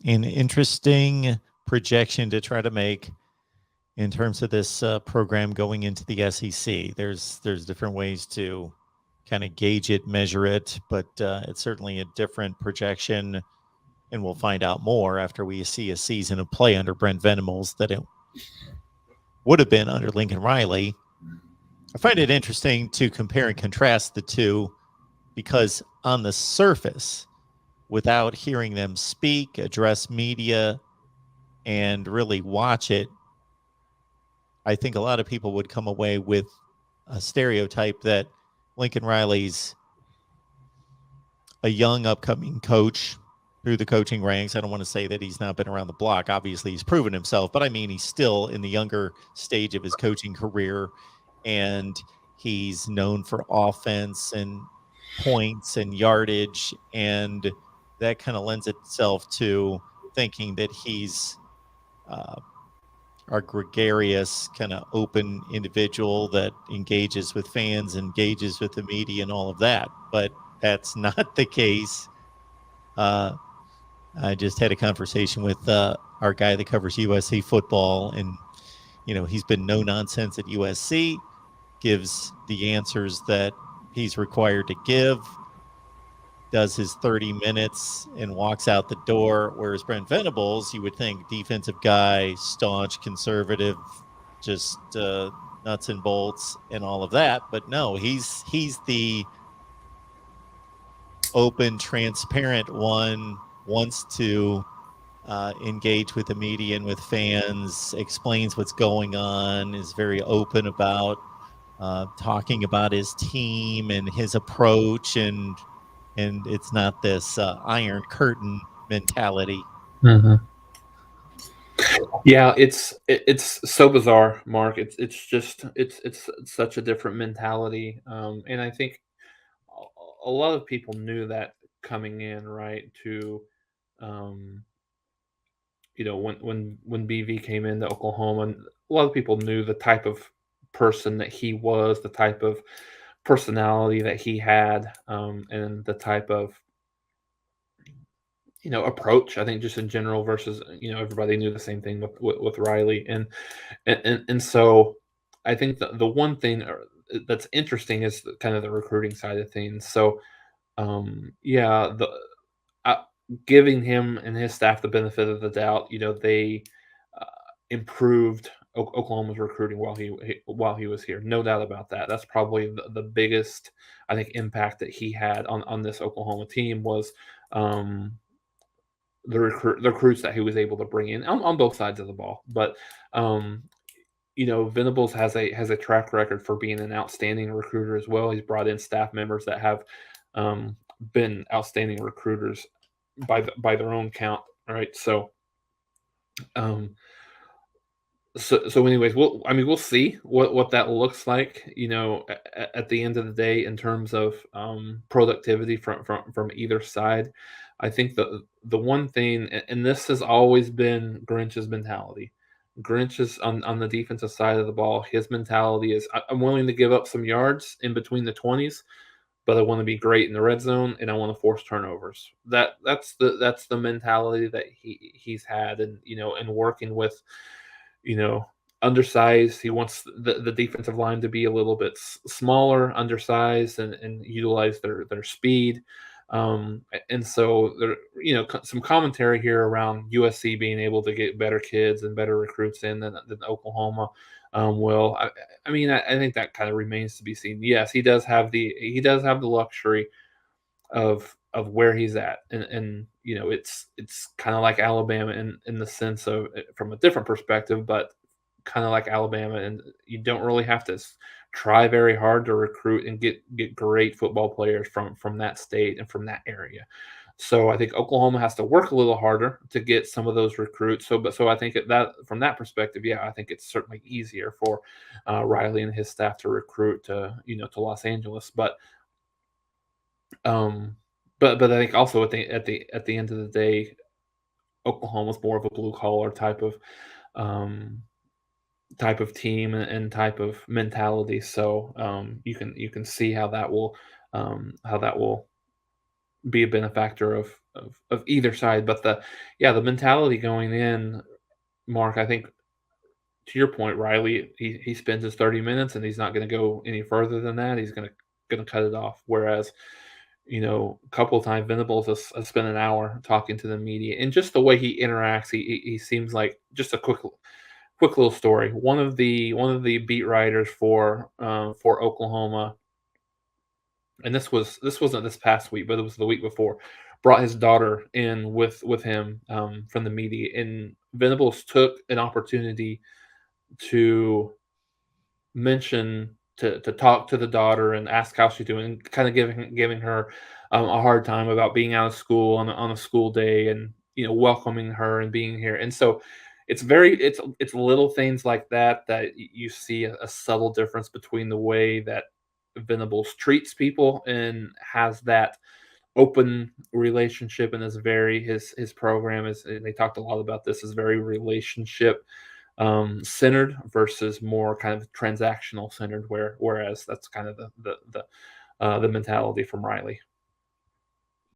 an interesting projection to try to make in terms of this program going into the SEC. There's different ways to kind of gauge it, measure it, but it's certainly a different projection, and we'll find out more after we see a season of play under Brent Venables that it would have been under Lincoln Riley. I find it interesting to compare and contrast the two because on the surface, without hearing them speak, address media, and really watch it, I think a lot of people would come away with a stereotype that Lincoln Riley's a young upcoming coach through the coaching ranks. I don't want to say that he's not been around the block. Obviously, he's proven himself, but I mean, he's still in the younger stage of his coaching career, and he's known for offense and points and yardage, and that kind of lends itself to thinking that he's our gregarious, kind of open individual that engages with fans, engages with the media, and all of that. But that's not the case. I just had a conversation with our guy that covers USC football, and he's been no nonsense at USC, gives the answers that he's required to give, does his 30 minutes and walks out the door. Whereas Brent Venables, you would think defensive guy, staunch, conservative, just nuts and bolts and all of that. But no, he's the open, transparent one, wants to engage with the media and with fans, explains what's going on, is very open about talking about his team and his approach, and it's not this iron curtain mentality. Mm-hmm. Yeah, it's so bizarre, Mark. It's such a different mentality, and I think a lot of people knew that coming in, right? Um, when BV came into Oklahoma, and a lot of people knew the type of person that he was, the type of personality that he had, and the type of approach. I think just in general versus everybody knew the same thing with Riley, and so I think the one thing that's interesting is kind of the recruiting side of things. So yeah, uh, giving him and his staff the benefit of the doubt, they uh, improved Oklahoma's recruiting while he was here. No doubt about that. That's probably the biggest, I think, impact that he had on this Oklahoma team was um, the recruits that he was able to bring in on both sides of the ball. But um, Venables has a track record for being an outstanding recruiter as well. He's brought in staff members that have um, been outstanding recruiters by their own count, right? Um, anyways, we'll see what that looks like, at the end of the day in terms of productivity from either side. I think the one thing, and this has always been Grinch's mentality. Grinch is on the defensive side of the ball. His mentality is, I'm willing to give up some yards in between the 20s, but I want to be great in the red zone and I want to force turnovers. That's the mentality that he's had, and and working with undersized. He wants the defensive line to be a little bit smaller, undersized, and utilize their speed. And so there, some commentary here around USC being able to get better kids and better recruits in than Oklahoma. I mean, I think that kind of remains to be seen. Yes, he does have the luxury of where he's at, and it's kind of like Alabama in the sense of, from a different perspective, but kind of like Alabama, and you don't really have to try very hard to recruit and get great football players from that state and from that area. So I think Oklahoma has to work a little harder to get some of those recruits. So I think that from that perspective, yeah, I think it's certainly easier for Riley and his staff to recruit to Los Angeles. Um, but I think also at the end of the day, Oklahoma's more of a blue collar um, type of team and type of mentality. So you can see how that will be a benefactor of either side. But the mentality going in, Mark, I think to your point, Riley, he spends his 30 minutes and he's not going to go any further than that. He's going to cut it off. Whereas, a couple of times Venables has spent an hour talking to the media, and just the way he interacts, he seems like just a quick little story. One of the beat writers for Oklahoma, and this wasn't this past week, but it was the week before, brought his daughter in with him from the media, and Venables took an opportunity to mention to talk to the daughter and ask how she's doing, kind of giving her a hard time about being out of school on a school day, and welcoming her and being here. And so it's little things like that that you see a subtle difference between the way that Venables treats people and has that open relationship, and is very his program is, and they talked a lot about this, is very relationship centered versus more kind of transactional centered, whereas that's kind of the mentality from Riley.